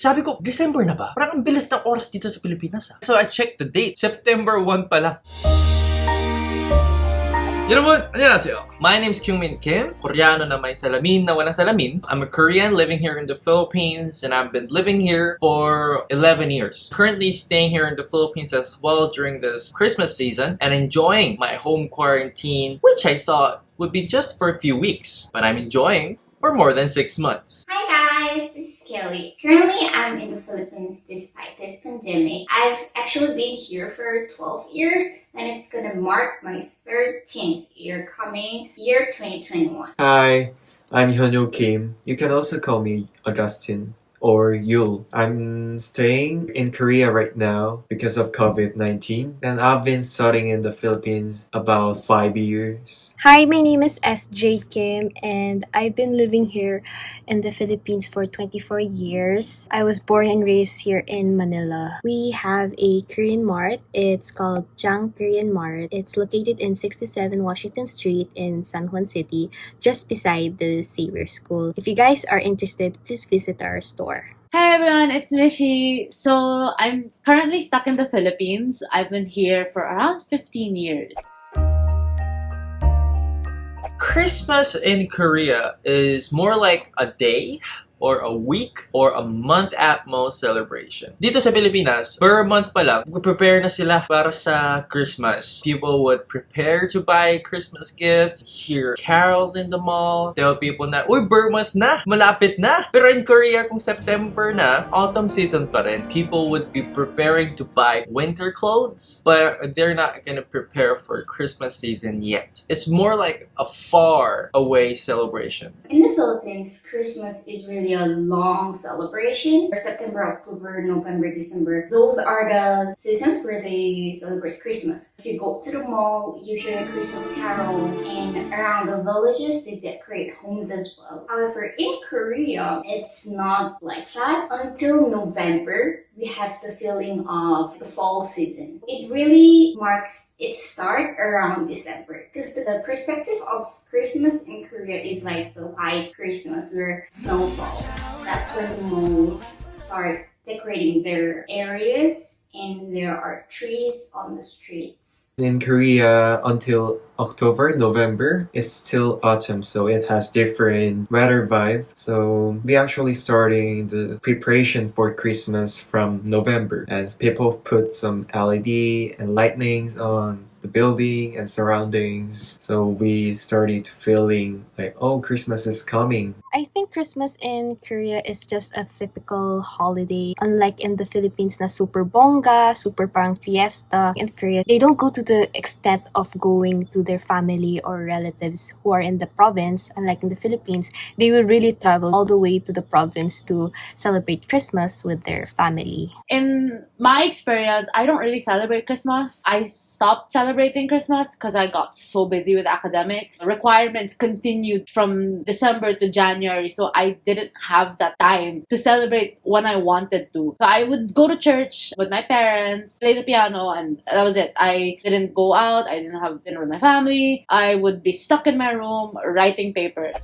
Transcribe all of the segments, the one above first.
Sabi ko, December na ba? Parang ang bilis ng oras dito sa Pilipinas ah. So I checked the date. September 1 pa lang. 여러분, 안녕하세요. My name is Kyungmin Kim. Koreano na may salamin na walang salamin. I'm a Korean living here in the Philippines and I've been living here for 11 years. Currently staying here in the Philippines as well during this Christmas season and enjoying my home quarantine, which I thought would be just for a few weeks, but I'm enjoying for more than 6 months. Hi guys, this is Kelly. Currently, I'm in the Philippines despite this pandemic. I've actually been here for 12 years and it's gonna mark my 13th year coming year 2021. Hi, I'm Hyunyo Kim. You can also call me Augustine or Yul. I'm staying in Korea right now because of COVID-19 and I've been studying in the Philippines about 5 years. Hi, my name is SJ Kim and I've been living here in the Philippines for 24 years. I was born and raised here in Manila. We have a Korean Mart. It's called Jang Korean Mart. It's located in 67 Washington Street in San Juan City, just beside the Xavier School. If you guys are interested, please visit our store. Hi everyone, it's Mishi. So I'm currently stuck in the Philippines. I've been here for around 15 years. Christmas in Korea is more like a day or a week or a month at most celebration. Dito sa Pilipinas, per month pa lang, prepare na sila para sa Christmas. People would prepare to buy Christmas gifts, hear carols in the mall, tell people na, uy, per month na, malapit na. Pero in Korea, kung September na, autumn season pa rin, people would be preparing to buy winter clothes, but they're not gonna prepare for Christmas season yet. It's more like a far away celebration. In the Philippines, Christmas is really a long celebration. September, October, November, December, those are the seasons where they celebrate Christmas. If you go to the mall, you hear a Christmas carol, and around the villages, they decorate homes as well. However, in Korea, it's not like that. Until November, we have the feeling of the fall season. It really marks its start around December because the perspective of Christmas in Korea is like the white Christmas where snow falls. That's when the malls start decorating their areas and there are trees on the streets. In Korea, until October, November, it's still autumn, so it has different weather vibe. So we actually starting the preparation for Christmas from November as people put some LED and lightnings on the building and surroundings. So we started feeling like, oh, Christmas is coming. I think Christmas in Korea is just a typical holiday. Unlike in the Philippines na super bongga, super parang fiesta. In Korea, they don't go to the extent of going to their family or relatives who are in the province. Unlike in the Philippines, they will really travel all the way to the province to celebrate Christmas with their family. In my experience, I don't really celebrate Christmas. I stopped celebrating Christmas because I got so busy with academics. Requirements continued from December to January, so I didn't have that time to celebrate when I wanted to. So I would go to church with my parents, play the piano, and that was it. I didn't go out, I didn't have dinner with my family. I would be stuck in my room writing papers.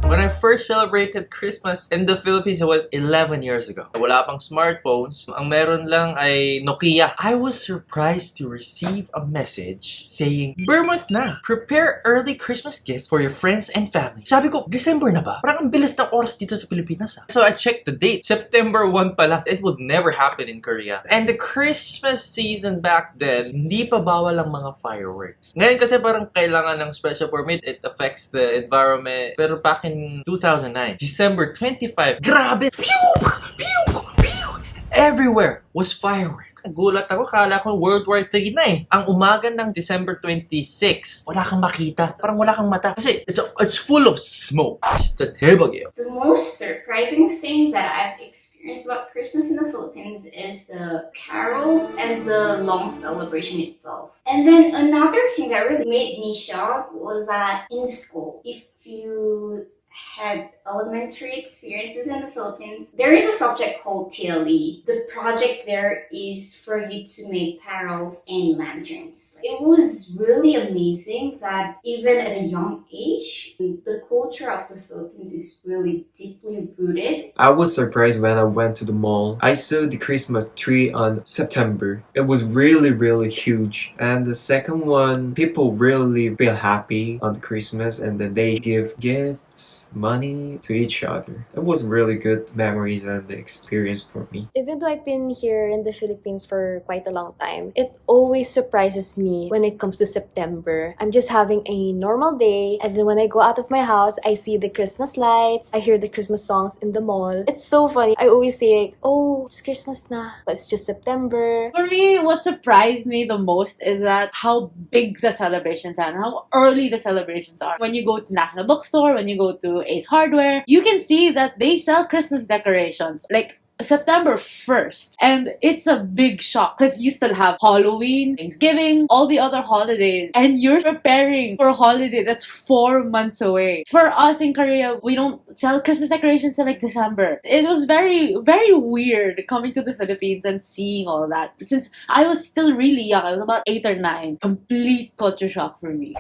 When I first celebrated Christmas in the Philippines, it was 11 years ago. Wala pang smartphones. Ang meron lang ay Nokia. I was surprised to receive a message saying, Bermonth na! Prepare early Christmas gift for your friends and family. Sabi ko, December na ba? Parang ang bilis ng oras dito sa Pilipinas ah. So I checked the date. September 1 pa lang. It would never happen in Korea. And the Christmas season back then, hindi pa bawal ang mga fireworks. Ngayon kasi parang kailangan ng special permit. It affects the environment. Pero back in 2009, December 25, grabe! Pew! Pew! Pew! Everywhere was fireworks. Nagulat ako, kala ko World War III na eh. Ang umaga ng December 26, wala kang makita. Parang wala kang mata. Kasi it's full of smoke. 진짜 대박이에요. The most surprising thing that I've experienced about Christmas in the Philippines is the carols and the long celebration itself. And then another thing that really made me shocked was that in school, if you had elementary experiences in the Philippines, there is a subject called TLE. The project there is for you to make parols and lanterns. It was really amazing that even at a young age, the culture of the Philippines is really deeply rooted. I was surprised when I went to the mall. I saw the Christmas tree on September. It was really, really huge. And the second one, people really feel happy on the Christmas and then they give gifts, money to each other. It was really good memories and the experience for me. Even though I've been here in the Philippines for quite a long time, it always surprises me when it comes to September. I'm just having a normal day, and then when I go out of my house, I see the Christmas lights, I hear the Christmas songs in the mall. It's so funny. I always say, oh, it's Christmas na, but it's just September. For me, what surprised me the most is that how big the celebrations are and how early the celebrations are. When you go to National Bookstore, when you go to Ace Hardware, you can see that they sell Christmas decorations. Like September 1st, and it's a big shock because you still have Halloween, Thanksgiving, all the other holidays, and you're preparing for a holiday that's 4 months away. For us in Korea, we don't sell Christmas decorations till like December. It was very, very weird coming to the Philippines and seeing all that. Since I was still really young, I was about 8 or 9. Complete culture shock for me.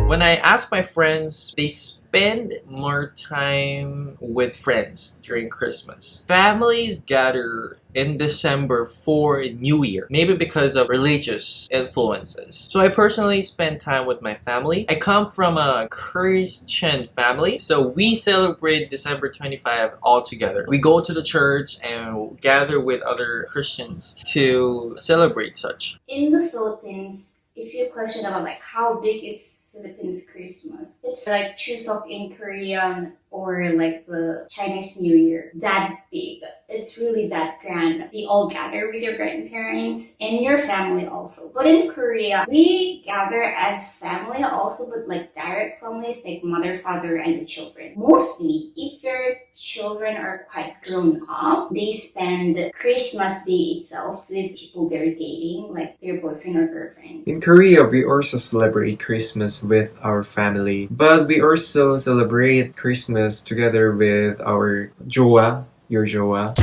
When I ask my friends, they spend more time with friends during Christmas. Families gather in December for New Year, maybe because of religious influences. So I personally spend time with my family. I come from a Christian family, so we celebrate December 25 all together. We go to the church and gather with other Christians to celebrate such. In the Philippines, if you question about like how big is Philippines Christmas, it's like Chuseok in Korean or like the Chinese New Year. That big. It's really that grand. We all gather with your grandparents and your family also. But in Korea, we gather as family also, but like direct families like mother, father, and the children. Mostly, if your children are quite grown up, they spend Christmas Day itself with people they're dating, like their boyfriend or girlfriend. In Korea, we also celebrate Christmas with our family, but we also celebrate Christmas together with our jowa, your jowa.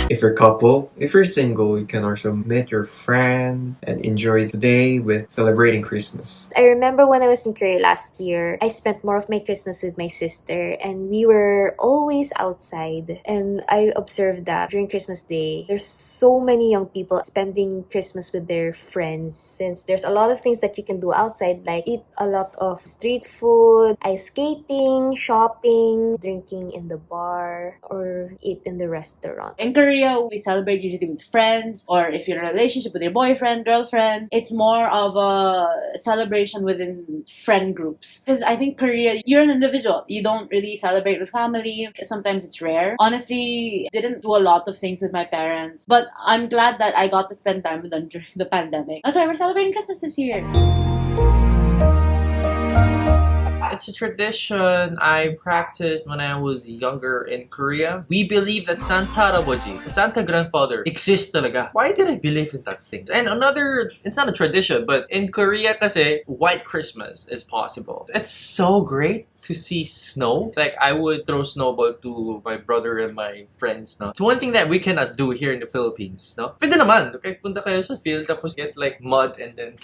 If you're couple, if you're single, you can also meet your friends and enjoy the day with celebrating Christmas. I remember when I was in Korea last year, I spent more of my Christmas with my sister, and we were always outside. And I observed that during Christmas Day, there's so many young people spending Christmas with their friends, since there's a lot of things that you can do outside, like eat a lot of street food, ice skating, shopping, drinking in the bar, or eat in the restaurant. In Korea, we celebrate usually with friends, or if you're in a relationship with your boyfriend, girlfriend. It's more of a celebration within friend groups. Because I think Korea, you're an individual. You don't really celebrate with family. Sometimes it's rare. Honestly, didn't do a lot of things with my parents, but I'm glad that I got to spend time with them during the pandemic. That's why we're celebrating Christmas this year. It's a tradition I practiced when I was younger in Korea. We believe that Santa Haraboji, the Santa Grandfather, exists talaga. Why did I believe in that thing? And another, it's not a tradition, but in Korea kasi, white Christmas is possible. It's so great to see snow. Like, I would throw snowball to my brother and my friends, no? It's one thing that we cannot do here in the Philippines, no? Pwede naman, okay, punta kayo sa field, tapos get like mud and then...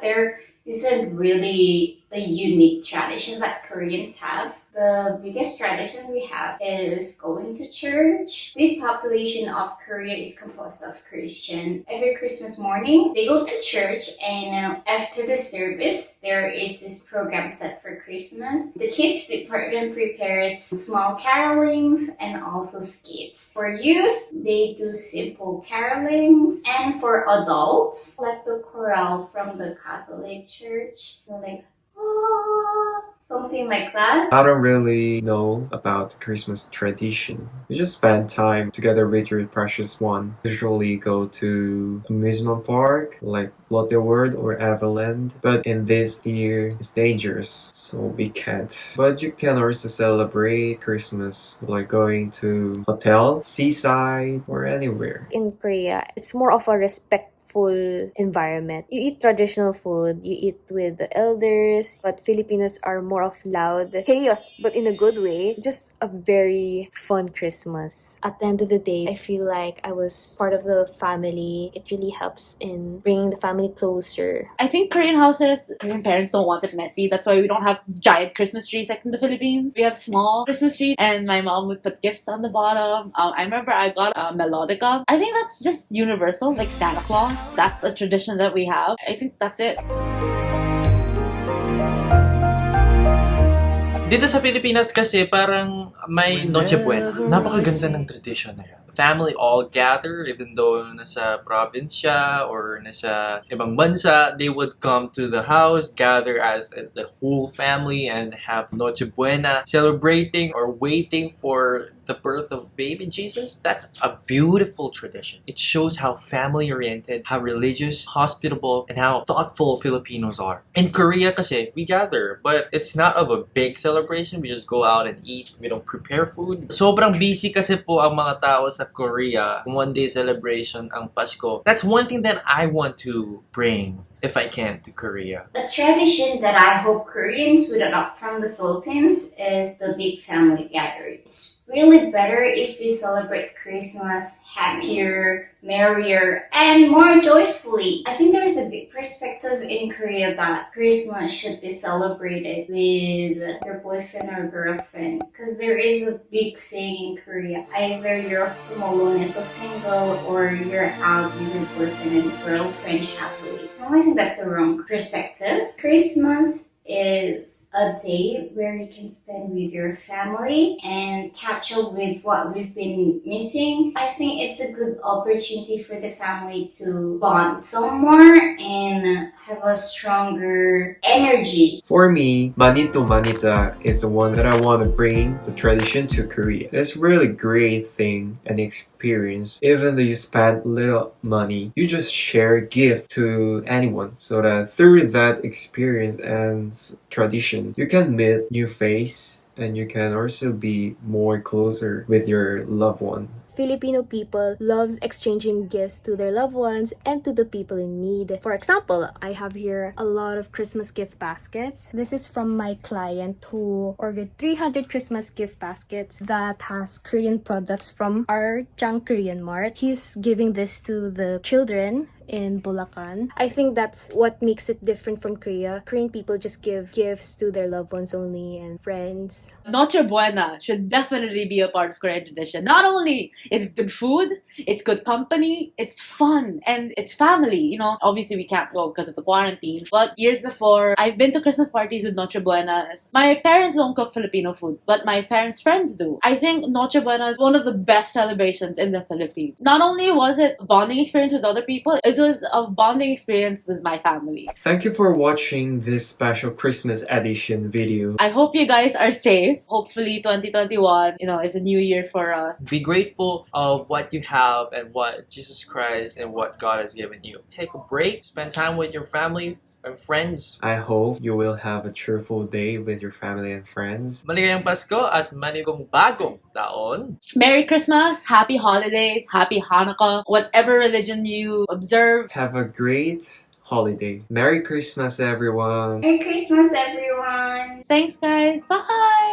There isn't really a unique tradition that Koreans have. The biggest tradition we have is going to church. The population of Korea is composed of Christian. Every Christmas morning, they go to church, and after the service, there is this program set for Christmas. The kids department prepares small carolings and also skits. For youth, they do simple carolings. And for adults, like the chorale from the Catholic Church, like, something like that. I don't really know about the Christmas tradition. You just spend time together with your precious one. Usually go to amusement park like Lotte World or Everland. But in this year, it's dangerous, so we can't. But you can also celebrate Christmas like going to hotel, seaside, or anywhere. In Korea, it's more of a respect peaceful environment. You eat traditional food, you eat with the elders, but Filipinos are more of loud chaos, but in a good way. Just a very fun Christmas. At the end of the day, I feel like I was part of the family. It really helps in bringing the family closer. I think Korean houses, Korean parents don't want it messy. That's why we don't have giant Christmas trees like in the Philippines. We have small Christmas trees, and my mom would put gifts on the bottom. I remember I got a melodica. I think that's just universal, like Santa Claus. That's a tradition that we have. I think that's it. Dito sa Pilipinas kasi parang may Noche Buena. Napakaganda ng tradition na yan. Family all gather, even though nasa province siya or nasa ibang bansa, they would come to the house, gather as the whole family and have Noche Buena, celebrating or waiting for the birth of baby Jesus. That's a beautiful tradition. It shows how family-oriented, how religious, hospitable, and how thoughtful Filipinos are. In Korea kasi, we gather, but it's not of a big celebration. We just go out and eat. We don't prepare food. Sobrang busy kasi po ang mga tao sa Korea. One-day celebration ang Pasko. That's one thing that I want to bring, if I can, to Korea. The tradition that I hope Koreans would adopt from the Philippines is the big family gathering. It's really better if we celebrate Christmas happier, merrier, and more joyfully. I think there's a big perspective in Korea that Christmas should be celebrated with your boyfriend or girlfriend, because there is a big saying in Korea, either you're home alone as a single or you're out with your boyfriend and girlfriend happily. I think that's a wrong perspective. Christmas is a day where you can spend with your family and catch up with what we've been missing. I think it's a good opportunity for the family to bond some more and have a stronger energy. For me, Manito Manita is the one that I want to bring the tradition to Korea. It's really great thing and experience. Even though you spend little money, you just share a gift to anyone so that through that experience and tradition, you can meet new face and you can also be more closer with your loved one. Filipino people loves exchanging gifts to their loved ones and to the people in need. For example, I have here a lot of Christmas gift baskets. This is from my client who ordered 300 Christmas gift baskets that has Korean products from our Chang Korean Mart. He's giving this to the children in Bulacan. I think that's what makes it different from Korea. Korean people just give gifts to their loved ones only and friends. Noche Buena should definitely be a part of Korean tradition. Not only is it good food, it's good company, it's fun, and it's family. You know, obviously we can't go because of the quarantine. But years before, I've been to Christmas parties with Noche Buenas. My parents don't cook Filipino food, but my parents' friends do. I think Noche Buena is one of the best celebrations in the Philippines. Not only was it a bonding experience with other people, it was a bonding experience with my family. Thank you for watching this special Christmas edition video. I hope you guys are safe. Hopefully 2021, is a new year for us. Be grateful of what you have and what Jesus Christ and what God has given you. Take a break, spend time with your family and friends. I hope you will have a cheerful day with your family and friends. Maligayang Pasko at manigong bagong taon. Merry Christmas, Happy Holidays, Happy Hanukkah, whatever religion you observe. Have a great holiday. Merry Christmas, everyone. Merry Christmas, everyone! Thanks, guys. Bye!